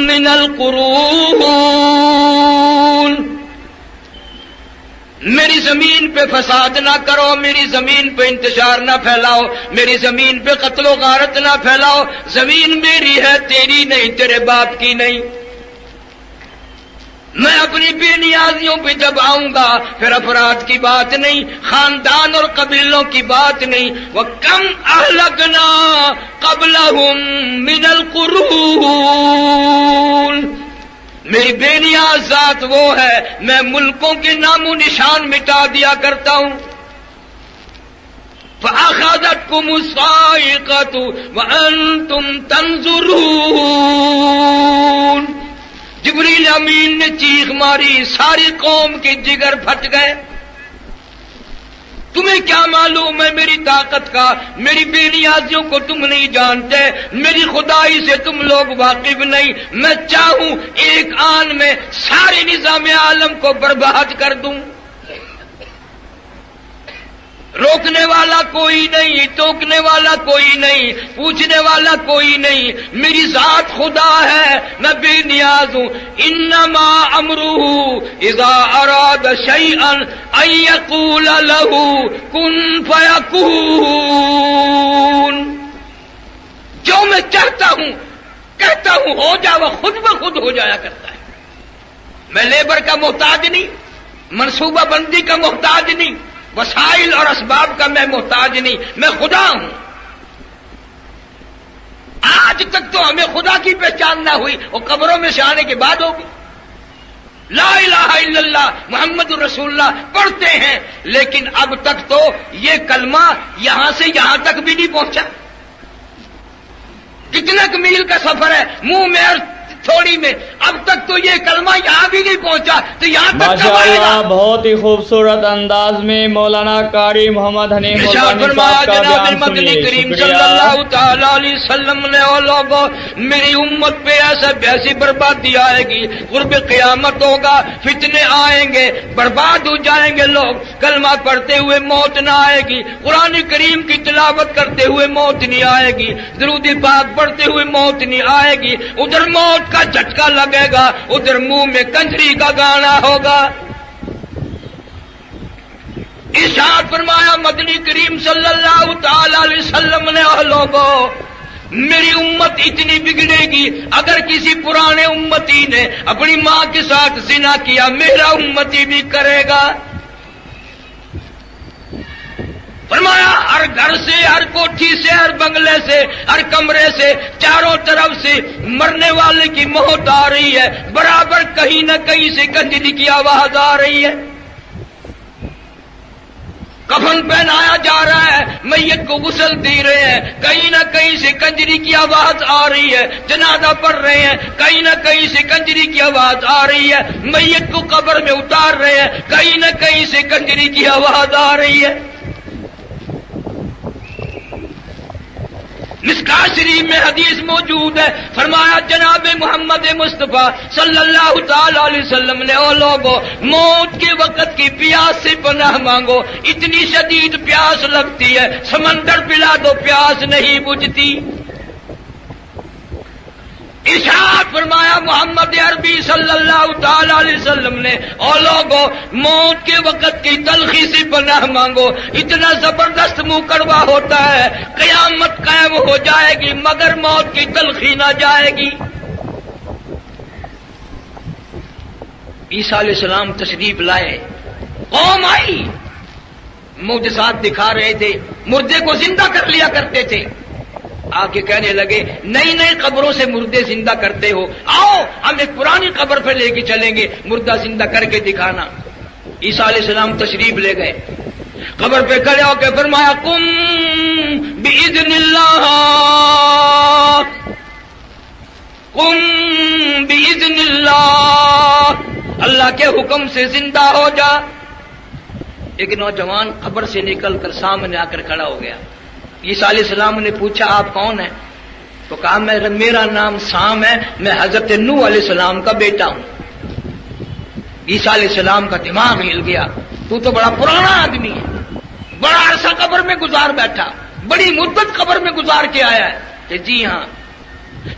مِنَ الْقُرُونِ، میری زمین پہ فساد نہ کرو، میری زمین پہ انتشار نہ پھیلاؤ، میری زمین پہ قتل و غارت نہ پھیلاؤ۔ زمین میری ہے، تیری نہیں، تیرے باپ کی نہیں۔ میں اپنی بے نیازیوں پہ جب آؤں گا پھر افراد کی بات نہیں، خاندان اور قبیلوں کی بات نہیں۔ وَكَمْ أَهْلَكْنَا قَبْلَهُمْ مِنَ الْقُرُونِ، میری بے نیاز ذات وہ ہے، میں ملکوں کے نام و نشان مٹا دیا کرتا ہوں۔ فَأَخَذَتْكُمُ الصَّاعِقَةُ وَأَنْتُمْ تَنظُرُونَ، جبریل امین نے چیخ ماری، ساری قوم کے جگر پھٹ گئے۔ تمہیں کیا معلوم ہے میری طاقت کا؟ میری بے نیازیوں کو تم نہیں جانتے، میری خدائی سے تم لوگ واقف نہیں۔ میں چاہوں ایک آن میں سارے نظام عالم کو برباد کر دوں، روکنے والا کوئی نہیں، ٹوکنے والا کوئی نہیں، پوچھنے والا کوئی نہیں۔ میری ذات خدا ہے، میں بے نیاز ہوں۔ انما امرہ اذا اراد شیئا ان یقول له کن فیکون، جو میں چاہتا ہوں کہتا ہوں ہو جا، وہ خود بخود ہو جایا کرتا ہے۔ میں لیبر کا محتاج نہیں، منصوبہ بندی کا محتاج نہیں، وسائل اور اسباب کا میں محتاج نہیں، میں خدا ہوں۔ آج تک تو ہمیں خدا کی پہچان نہ ہوئی، وہ قبروں میں سے آنے کے بعد ہوگی۔ لا الہ الا اللہ محمد رسول اللہ پڑھتے ہیں، لیکن اب تک تو یہ کلمہ یہاں سے یہاں تک بھی نہیں پہنچا۔ کتنے میل کا سفر ہے، منہ میں اور تھوڑی میں، اب تک تو یہ کلمہ یہاں بھی نہیں پہنچا، تو یہاں تک کب آئے گا؟ بہت ہی خوبصورت انداز میں مولانا قاری محمد حنیف ارشاد فرمایا جناب مدنی کریم صلی اللہ تعالی علیہ وسلم نے، او لوگوں میری امت پہ ایسی بربادی آئے گی، قرب قیامت ہوگا، فتنے آئیں گے، برباد ہو جائیں گے لوگ۔ کلمہ پڑھتے ہوئے موت نہ آئے گی، قرآن کریم کی تلاوت کرتے ہوئے موت نہیں آئے گی، درود پاک پڑھتے ہوئے موت نہیں آئے گی۔ ادھر موت کا جھٹکا لگے گا، ادھر منہ میں کنجری کا گانا ہوگا۔ ارشاد فرمایا مدنی کریم صلی اللہ تعالی علیہ وسلم نے، او لوگوں میری امت اتنی بگڑے گی، اگر کسی پرانے امتی نے اپنی ماں کے ساتھ زنا کیا میرا امتی بھی کرے گا۔ فرمایا ہر گھر سے، ہر کوٹھی سے، ہر بنگلے سے، ہر کمرے سے، چاروں طرف سے مرنے والے کی موت آ رہی ہے، برابر کہیں نہ کہیں سے کنجری کی آواز آ رہی ہے۔ کفن پہنایا جا رہا ہے، میت کو غسل دے رہے ہیں، کہیں نہ کہیں سے کنجری کی آواز آ رہی ہے۔ جنازہ پڑھ رہے ہیں، کہیں نہ کہیں سے کنجری کی آواز آ رہی ہے۔ میت کو قبر میں اتار رہے ہیں، کہیں نہ کہیں سے کنجری کی آواز آ رہی ہے۔ مشکاۃ شریف میں حدیث موجود ہے، فرمایا جناب محمد مصطفیٰ صلی اللہ تعالی علیہ وسلم نے، او لوگوں موت کے وقت کی پیاس سے پناہ مانگو، اتنی شدید پیاس لگتی ہے، سمندر پلا دو پیاس نہیں بجھتی۔ ارشاد فرمایا محمد عربی صلی اللہ تعالی علیہ وسلم نے، او لوگوں موت کے وقت کی تلخی سے پناہ مانگو، اتنا زبردست منہ کڑوا ہوتا ہے، قیامت قائم ہو جائے گی مگر موت کی تلخی نہ جائے گی۔ عیسیٰ علیہ السلام تشریف لائے، قوم آئی، معجزات دکھا رہے تھے، مردے کو زندہ کر لیا کرتے تھے۔ آ کے کہنے لگے نئی نئی قبروں سے مردے زندہ کرتے ہو، آؤ ہم ایک پرانی قبر پہ لے کے چلیں گے، مردہ زندہ کر کے دکھانا۔ عیسیٰ علیہ السلام تشریف لے گئے، قبر پہ کھڑے ہو کے فرمایا قم بإذن اللہ، قم بإذن اللہ، اللہ کے حکم سے زندہ ہو جا۔ ایک نوجوان قبر سے نکل کر سامنے آ کر کھڑا ہو گیا۔ عیسیٰ علیہ السلام نے پوچھا آپ کون ہیں؟ تو کہا میرا نام سام ہے، میں حضرت نوح علیہ السلام کا بیٹا ہوں۔ عیسیٰ علیہ السلام کا دماغ ہل گیا، تو بڑا پرانا آدمی ہے، بڑا عرصہ قبر میں گزار بیٹھا، بڑی مدت قبر میں گزار کے آیا ہے کہ جی ہاں۔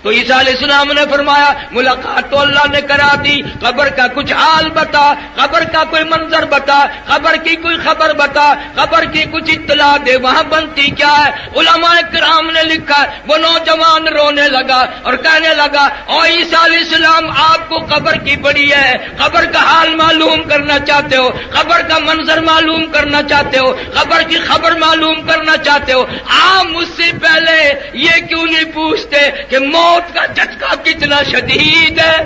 تو عیسیٰ علیہ السلام نے فرمایا ملاقات تو اللہ نے کرا دی، قبر کا کچھ حال بتا، قبر کا کوئی منظر بتا، قبر کی کوئی خبر بتا، قبر کی کچھ اطلاع دے، وہاں بنتی کیا ہے۔ علماء کرام نے لکھا وہ نوجوان رونے لگا اور کہنے لگا او عیسیٰ علیہ السلام آپ کو قبر کی بڑی ہے، قبر کا حال معلوم کرنا چاہتے ہو، قبر کا منظر معلوم کرنا چاہتے ہو، قبر کی خبر معلوم کرنا چاہتے ہو، آپ مجھ سے پہلے یہ کیوں نہیں پوچھتے کہ موت کا جھٹکا کتنا شدید ہے۔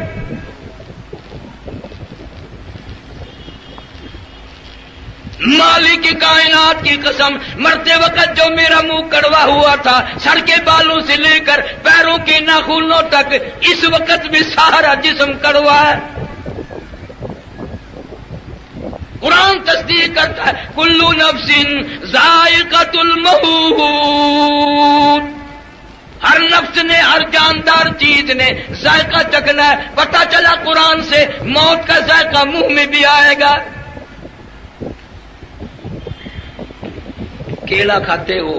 مالک کائنات کی قسم، مرتے وقت جو میرا منہ کڑوا ہوا تھا سر کے بالوں سے لے کر پیروں کے ناخنوں تک، اس وقت بھی سارا جسم کڑوا ہے۔ قرآن تصدیق کرتا ہے کل نفس ذائقۃ الموت، ہر نفس نے، ہر جاندار چیز نے ذائقہ چکھنا ہے۔ پتہ چلا قرآن سے موت کا ذائقہ منہ میں بھی آئے گا۔ کیلا کھاتے ہو،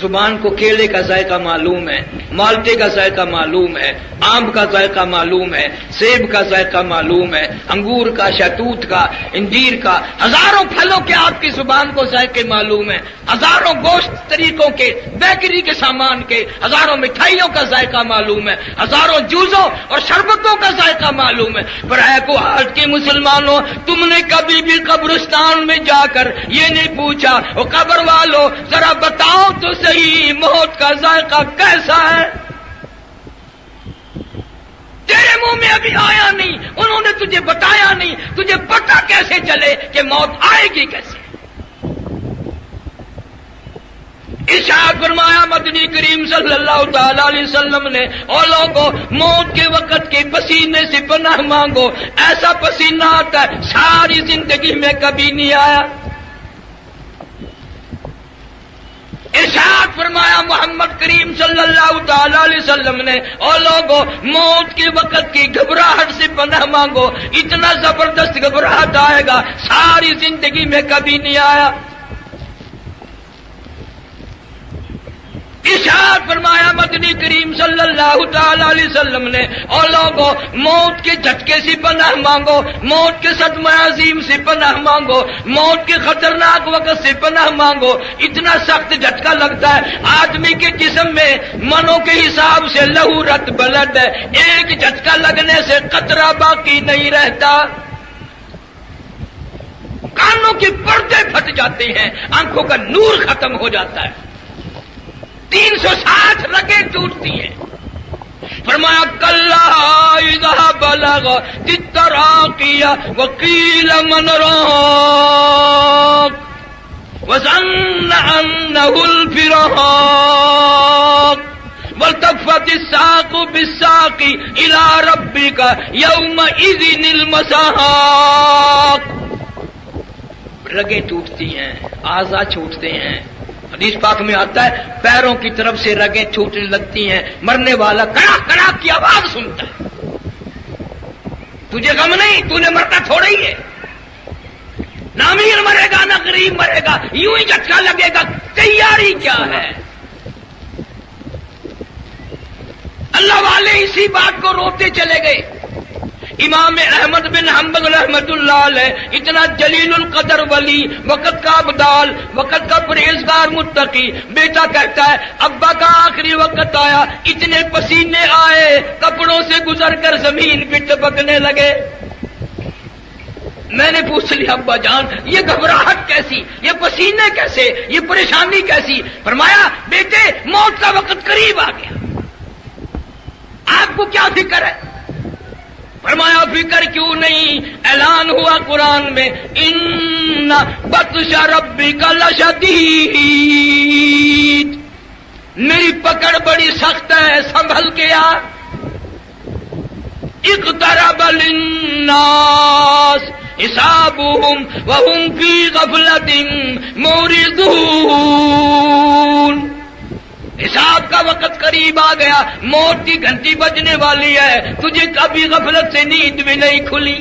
زبان کو کیلے کا ذائقہ معلوم ہے، مالٹے کا ذائقہ معلوم ہے، آم کا ذائقہ معلوم ہے، سیب کا ذائقہ معلوم ہے، انگور کا، شہتوت کا، انجیر کا، ہزاروں پھلوں کے آپ کی زبان کو ذائقے معلوم ہے، ہزاروں گوشت طریقوں کے، بیکری کے سامان کے، ہزاروں مٹھائیوں کا ذائقہ معلوم ہے، ہزاروں جوسوں اور شربتوں کا ذائقہ معلوم ہے۔ پر اے کو آج کے مسلمانوں، تم نے کبھی بھی قبرستان میں جا کر یہ نہیں پوچھا وہ قبر والو ذرا بتاؤ تو صحیح موت کا ذائقہ کیسا ہے؟ تیرے منہ میں ابھی آیا نہیں، انہوں نے تجھے بتایا نہیں، تجھے پتہ کیسے چلے کہ موت آئے گی کیسے؟ ارشاد فرمایا مدنی کریم صلی اللہ تعالی علیہ وسلم نے اور لوگوں موت کے وقت کے پسینے سے پناہ مانگو، ایسا پسینہ آتا ہے ساری زندگی میں کبھی نہیں آیا۔ ارشاد فرمایا محمد کریم صلی اللہ تعالی علیہ وسلم نے اور لوگوں موت کے وقت کی گھبراہٹ سے پناہ مانگو، اتنا زبردست گھبراہٹ آئے گا ساری زندگی میں کبھی نہیں آیا۔ ارشاد فرمایا مدنی کریم صلی اللہ تعالی علیہ وسلم نے اور لوگوں موت کے جھٹکے سے پناہ مانگو، موت کے صدمہ عظیم سے پناہ مانگو، موت کے خطرناک وقت سے پناہ مانگو۔ اتنا سخت جھٹکا لگتا ہے آدمی کے جسم میں منوں کے حساب سے لہو رت بلڈ ہے، ایک جھٹکا لگنے سے قطرہ باقی نہیں رہتا، کانوں کے پردے پھٹ جاتے ہیں، آنکھوں کا نور ختم ہو جاتا ہے، 360 رگیں ٹوٹتی ہیں۔ فرمایا کلا اذا بلغ التراقی وقیل من راق وظن انه الفراق والتفت الساق بالساق الى ربك يومئذ المساق۔ رگیں ٹوٹتی ہیں، اعضاء چھوٹتے ہیں۔ حدیث پاک میں آتا ہے پیروں کی طرف سے رگیں چھوٹنے لگتی ہیں، مرنے والا کڑاک کڑاک کی آواز سنتا ہے۔ تجھے غم نہیں، تو نے مرنا تھوڑا ہی ہے، نہ امیر مرے گا نہ غریب مرے گا، یوں ہی جھٹکا لگے گا، تیاری کیا ہے؟ اللہ والے اسی بات کو روتے چلے گئے۔ امام احمد بن حنبل رحمت اللہ علیہ اتنا جلیل القدر ولی، وقت کا ابدال، وقت کا پرہیزگار متقی، بیٹا کہتا ہے ابا کا آخری وقت آیا، اتنے پسینے آئے کپڑوں سے گزر کر زمین پہ ٹپکنے لگے۔ میں نے پوچھ لیا ابا جان یہ گھبراہٹ کیسی، یہ پسینے کیسے، یہ پریشانی کیسی؟ فرمایا بیٹے موت کا وقت قریب آ گیا، آپ کو کیا فکر ہے؟ فرمایا فکر کیوں نہیں، اعلان ہوا قرآن میں ان بطش ربک لشدید، میری پکڑ بڑی سخت ہے، سنبھل کے آ۔ اقترب للناس حسابهم وهم في غفلة معرضون. حساب کا وقت قریب آ گیا، موت کی گھنٹی بجنے والی ہے، تجھے کبھی غفلت سے نیند بھی نہیں کھلی.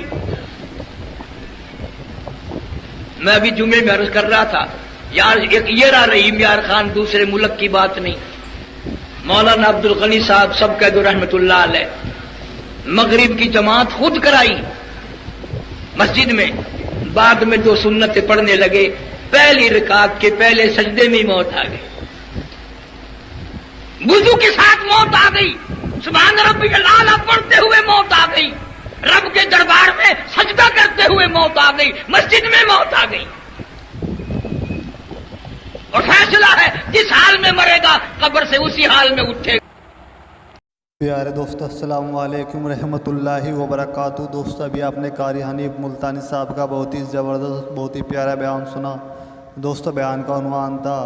میں ابھی جمعے میں عرض کر رہا تھا یار، ایک یہ رہا رحیم یار خان، دوسرے ملک کی بات نہیں. مولانا عبد الغنی صاحب سب کہہ دو رحمت اللہ علیہ، مغرب کی جماعت خود کرائی مسجد میں، بعد میں 2 سنتیں پڑھنے لگے، پہلی رکعت کے پہلے سجدے میں موت آ گئی، وضو کے ساتھ موت آ گئی، سبحان ربی الاعلی پڑھتے ہوئے موت آ گئی، رب کے دربار میں سجدہ کرتے ہوئے موت آ گئی، مسجد میں موت آ گئی. اور فیصلہ ہے جس حال میں مرے گا قبر سے اسی حال میں اٹھے گا. پیارے دوست السلام علیکم رحمۃ اللہ وبرکاتہ. دوست ابھی آپ نے قاری حنیف ملتانی صاحب کا بہت ہی زبردست، بہت ہی پیارا بیان سنا. دوستو بیان کا عنوان تھا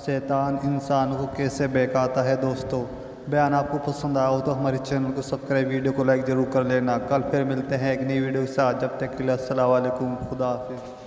شیطان انسان کو کیسے بہکاتا ہے. دوستو بیان آپ کو پسند آیا ہو تو ہمارے چینل کو سبسکرائب، ویڈیو کو لائک ضرور کر لینا. کل پھر ملتے ہیں ایک نئی ویڈیو کے ساتھ، جب تک کے لیے السلام علیکم، خدا حافظ.